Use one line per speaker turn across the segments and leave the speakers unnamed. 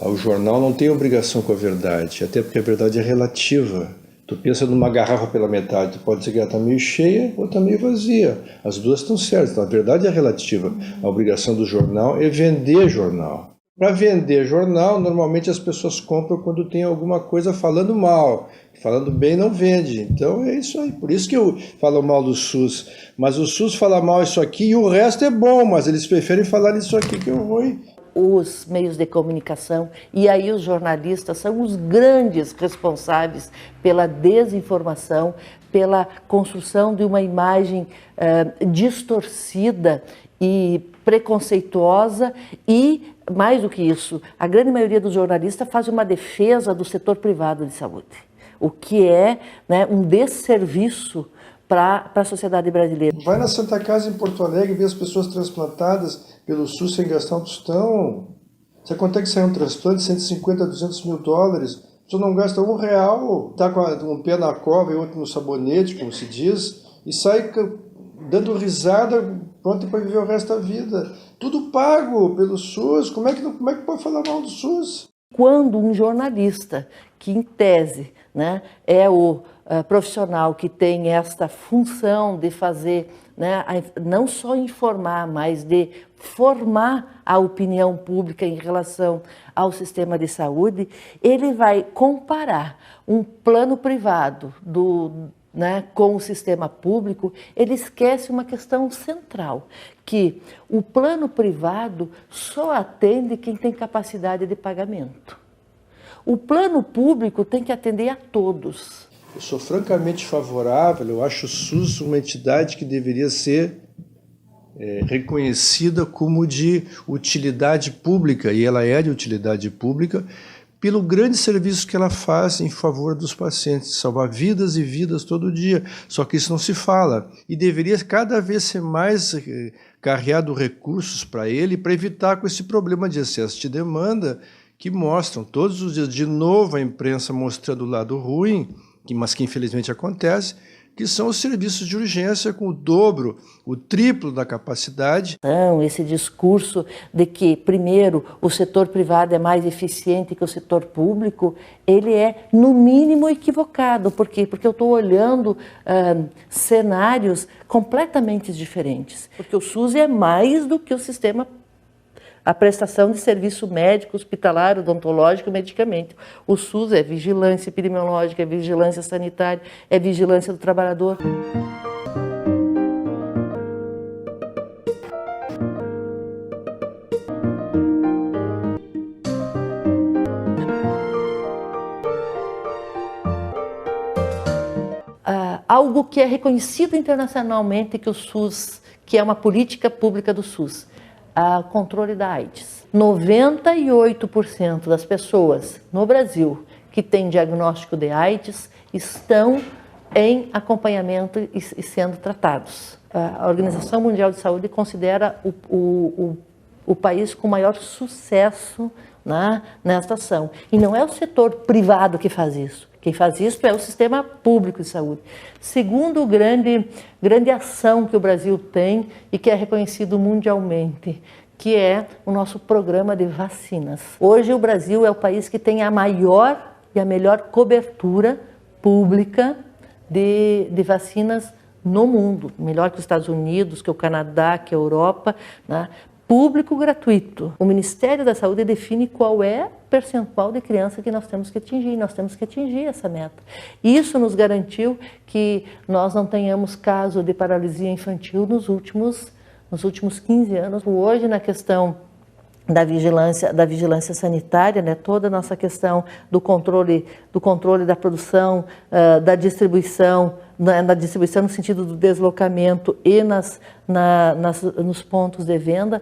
O jornal não tem obrigação com a verdade, até porque a verdade é relativa. Tu pensa numa garrafa pela metade, tu pode dizer que ela está meio cheia ou está meio vazia. As duas estão certas, então a verdade é relativa. A obrigação do jornal é vender jornal. Para vender jornal, normalmente as pessoas compram quando tem alguma coisa falando mal. Falando bem não vende. Então é isso aí. Por isso que eu falo mal do SUS. Mas o SUS fala mal isso aqui e o resto é bom, mas eles preferem falar isso aqui que é ruim.
Os meios de comunicação e aí os jornalistas são os grandes responsáveis pela desinformação, pela construção de uma imagem distorcida e preconceituosa e, mais do que isso, a grande maioria dos jornalistas faz uma defesa do setor privado de saúde, o que é, né, um desserviço para a sociedade brasileira.
Vai na Santa Casa em Porto Alegre e vê as pessoas transplantadas pelo SUS sem gastar um tostão. Você quanto é que sai um transplante? 150 a 200 mil dólares. Você não gasta R$1, tá com um pé na cova e outro no sabonete, como se diz, e sai dando risada, pronto para viver o resto da vida. Tudo pago pelo SUS. Como é que pode falar mal do SUS?
Quando um jornalista, que em tese, né, é o profissional que tem esta função de fazer, né, não só informar, mas de formar a opinião pública em relação ao sistema de saúde, ele vai comparar um plano privado com o sistema público, ele esquece uma questão central, que o plano privado só atende quem tem capacidade de pagamento. O plano público tem que atender a todos.
Eu sou francamente favorável, eu acho o SUS uma entidade que deveria ser reconhecida como de utilidade pública, e ela é de utilidade pública, pelo grande serviço que ela faz em favor dos pacientes, salvar vidas e vidas todo dia. Só que isso não se fala. E deveria cada vez ser mais carreado recursos para ele, para evitar com esse problema de excesso de demanda, que mostram todos os dias, de novo, a imprensa mostrando o lado ruim, mas que infelizmente acontece, que são os serviços de urgência com o dobro, o triplo da capacidade.
Esse discurso de que, primeiro, o setor privado é mais eficiente que o setor público, ele é, no mínimo, equivocado. Por quê? Porque eu estou olhando cenários completamente diferentes. Porque o SUS é mais do que o sistema público. A prestação de serviço médico, hospitalar, odontológico e medicamento. O SUS é vigilância epidemiológica, é vigilância sanitária, é vigilância do trabalhador. Algo que é reconhecido internacionalmente que o SUS, que é uma política pública do SUS, o controle da AIDS. 98% das pessoas no Brasil que têm diagnóstico de AIDS estão em acompanhamento e sendo tratados. A Organização Mundial de Saúde considera o país com maior sucesso, né, nesta ação. E não é o setor privado que faz isso. Quem faz isso é o sistema público de saúde. Segundo grande ação que o Brasil tem e que é reconhecido mundialmente, que é o nosso programa de vacinas. Hoje o Brasil é o país que tem a maior e a melhor cobertura pública de vacinas no mundo. Melhor que os Estados Unidos, que o Canadá, que a Europa, né? Público gratuito. O Ministério da Saúde define qual é o percentual de criança que nós temos que atingir. Nós temos que atingir essa meta. Isso nos garantiu que nós não tenhamos caso de paralisia infantil nos últimos 15 anos. Hoje, na questão da vigilância sanitária, né, toda a nossa questão do controle da produção, da distribuição, na distribuição no sentido do deslocamento e nos pontos de venda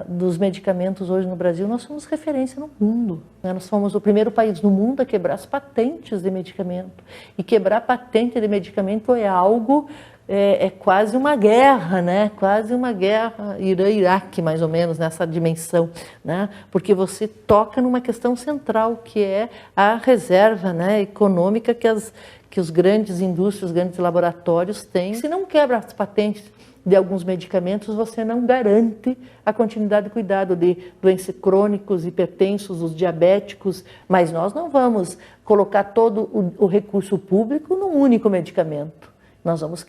dos medicamentos hoje no Brasil, nós somos referência no mundo. Né? Nós fomos o primeiro país no mundo a quebrar as patentes de medicamento. E quebrar patente de medicamento é algo... É quase uma guerra, né? Quase uma guerra Irã-Iraque, mais ou menos, nessa dimensão, né? Porque você toca numa questão central, que é a reserva, né, econômica que os grandes indústrias, os grandes laboratórios têm. Se não quebra as patentes de alguns medicamentos, você não garante a continuidade de cuidado de doenças crônicos, hipertensos, os diabéticos, mas nós não vamos colocar todo o recurso público num único medicamento. Nós vamos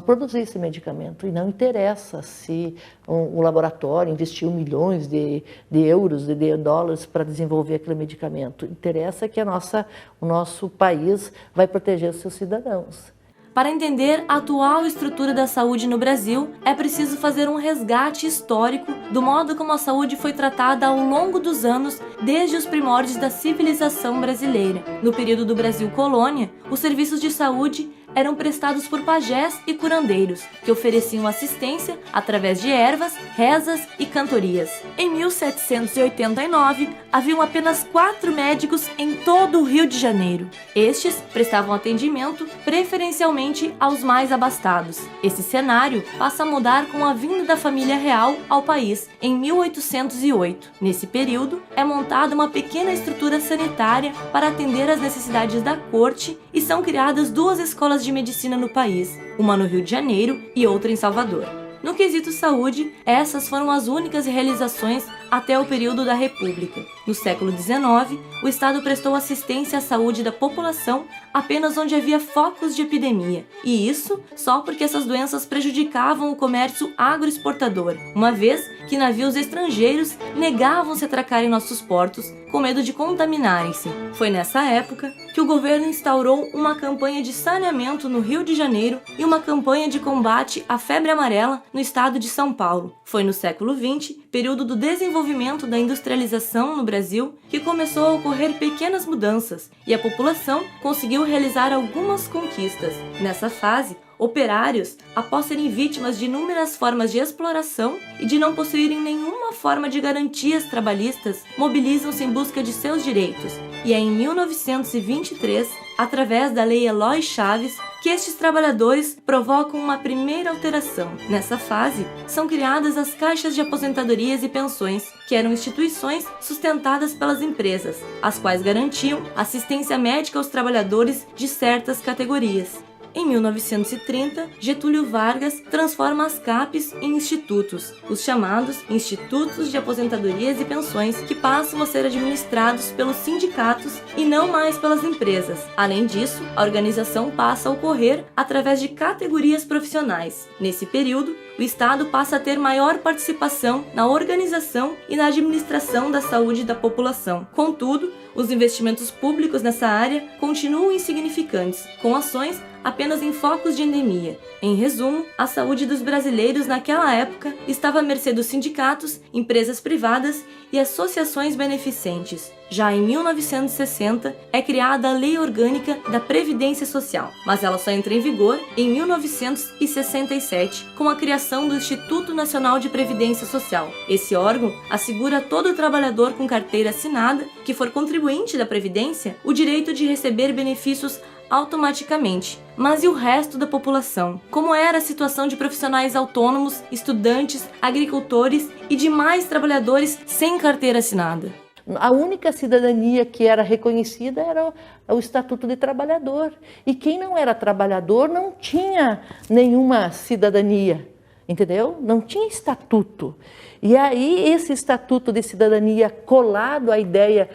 produzir esse medicamento e não interessa se o laboratório investiu milhões de euros, de dólares para desenvolver aquele medicamento. Interessa que o nosso país vai proteger os seus cidadãos.
Para entender a atual estrutura da saúde no Brasil, é preciso fazer um resgate histórico do modo como a saúde foi tratada ao longo dos anos desde os primórdios da civilização brasileira. No período do Brasil colônia, os serviços de saúde eram prestados por pajés e curandeiros, que ofereciam assistência através de ervas, rezas e cantorias. Em 1789, haviam apenas 4 médicos em todo o Rio de Janeiro. Estes prestavam atendimento preferencialmente aos mais abastados. Esse cenário passa a mudar com a vinda da família real ao país em 1808. Nesse período, é montada uma pequena estrutura sanitária para atender às necessidades da corte e são criadas 2 escolas de medicina no país, uma no Rio de Janeiro e outra em Salvador. No quesito saúde, essas foram as únicas realizações até o período da República. No século XIX, o Estado prestou assistência à saúde da população apenas onde havia focos de epidemia, e isso só porque essas doenças prejudicavam o comércio agroexportador, uma vez que navios estrangeiros negavam-se a atracar em nossos portos com medo de contaminarem-se. Foi nessa época que o governo instaurou uma campanha de saneamento no Rio de Janeiro e uma campanha de combate à febre amarela no estado de São Paulo. Foi no século XX, período do desenvolvimento da industrialização no Brasil, que começou a ocorrer pequenas mudanças e a população conseguiu realizar algumas conquistas. Nessa fase, operários, após serem vítimas de inúmeras formas de exploração e de não possuírem nenhuma forma de garantias trabalhistas, mobilizam-se em busca de seus direitos. E é em 1923, através da Lei Eloy Chaves, que estes trabalhadores provocam uma primeira alteração. Nessa fase, são criadas as caixas de aposentadorias e pensões, que eram instituições sustentadas pelas empresas, as quais garantiam assistência médica aos trabalhadores de certas categorias. Em 1930, Getúlio Vargas transforma as CAPES em institutos, os chamados Institutos de Aposentadorias e Pensões, que passam a ser administrados pelos sindicatos e não mais pelas empresas. Além disso, a organização passa a ocorrer através de categorias profissionais. Nesse período, o Estado passa a ter maior participação na organização e na administração da saúde da população. Contudo, os investimentos públicos nessa área continuam insignificantes, com ações apenas em focos de endemia. Em resumo, a saúde dos brasileiros naquela época estava à mercê dos sindicatos, empresas privadas e associações beneficentes. Já em 1960, é criada a Lei Orgânica da Previdência Social, mas ela só entra em vigor em 1967, com a criação do Instituto Nacional de Previdência Social. Esse órgão assegura a todo trabalhador com carteira assinada, que for contribuinte da Previdência, o direito de receber benefícios automaticamente. Mas e o resto da população? Como era a situação de profissionais autônomos, estudantes, agricultores e demais trabalhadores sem carteira assinada?
A única cidadania que era reconhecida era o Estatuto de Trabalhador. E quem não era trabalhador não tinha nenhuma cidadania, entendeu? Não tinha estatuto. E aí esse Estatuto de Cidadania colado à ideia,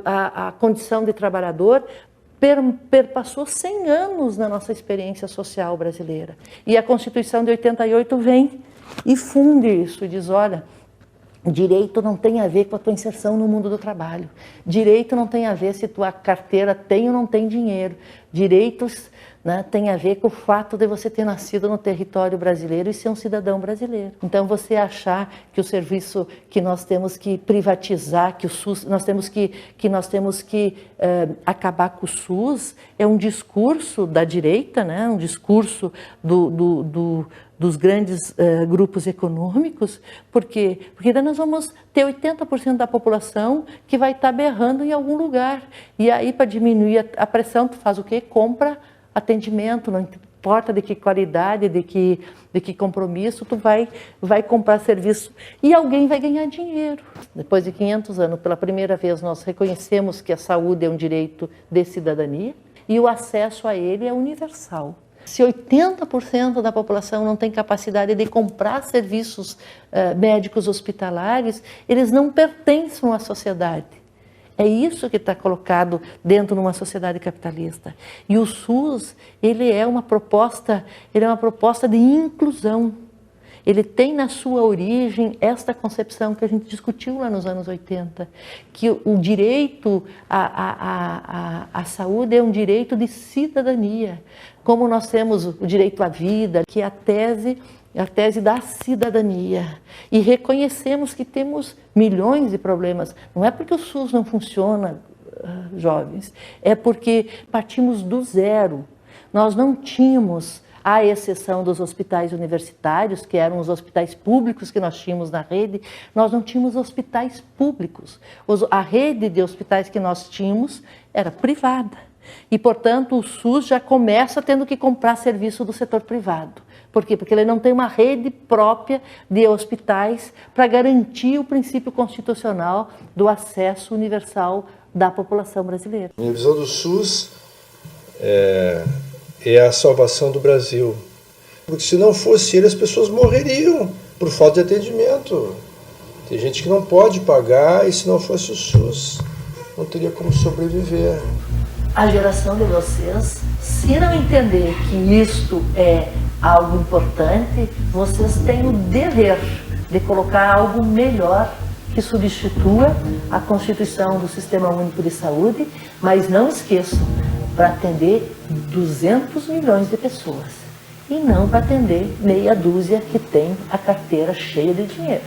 à condição de trabalhador, perpassou 100 anos na nossa experiência social brasileira. E a Constituição de 88 vem e funde isso, e diz, olha, direito não tem a ver com a tua inserção no mundo do trabalho. Direito não tem a ver se tua carteira tem ou não tem dinheiro. Direitos, né, tem a ver com o fato de você ter nascido no território brasileiro e ser um cidadão brasileiro. Então, você achar que o serviço que nós temos que privatizar, que o SUS, nós temos que acabar com o SUS, é um discurso da direita, né, um discurso dos grandes grupos econômicos, porque daí nós vamos ter 80% da população que vai estar berrando em algum lugar. E aí, para diminuir a pressão, tu faz o quê? Compra atendimento, não importa de que qualidade, de que compromisso, tu vai comprar serviço e alguém vai ganhar dinheiro. Depois de 500 anos, pela primeira vez, nós reconhecemos que a saúde é um direito de cidadania e o acesso a ele é universal. Se 80% da população não tem capacidade de comprar serviços médicos hospitalares, eles não pertencem à sociedade. É isso que está colocado dentro de uma sociedade capitalista. E o SUS, ele é uma proposta de inclusão. Ele tem na sua origem esta concepção que a gente discutiu lá nos anos 80, que o direito à saúde é um direito de cidadania. Como nós temos o direito à vida, que é a tese da cidadania. E reconhecemos que temos milhões de problemas. Não é porque o SUS não funciona, jovens, é porque partimos do zero. Nós não tínhamos, à exceção dos hospitais universitários, que eram os hospitais públicos que nós tínhamos na rede, nós não tínhamos hospitais públicos. A rede de hospitais que nós tínhamos era privada. E, portanto, o SUS já começa tendo que comprar serviço do setor privado. Por quê? Porque ele não tem uma rede própria de hospitais para garantir o princípio constitucional do acesso universal da população brasileira.
Minha visão do SUS é a salvação do Brasil. Porque se não fosse ele, as pessoas morreriam por falta de atendimento. Tem gente que não pode pagar e se não fosse o SUS, não teria como sobreviver.
A geração de vocês, se não entender que isto é algo importante, vocês têm o dever de colocar algo melhor que substitua a constituição do Sistema Único de Saúde, mas não esqueçam, para atender 200 milhões de pessoas e não para atender meia dúzia que tem a carteira cheia de dinheiro.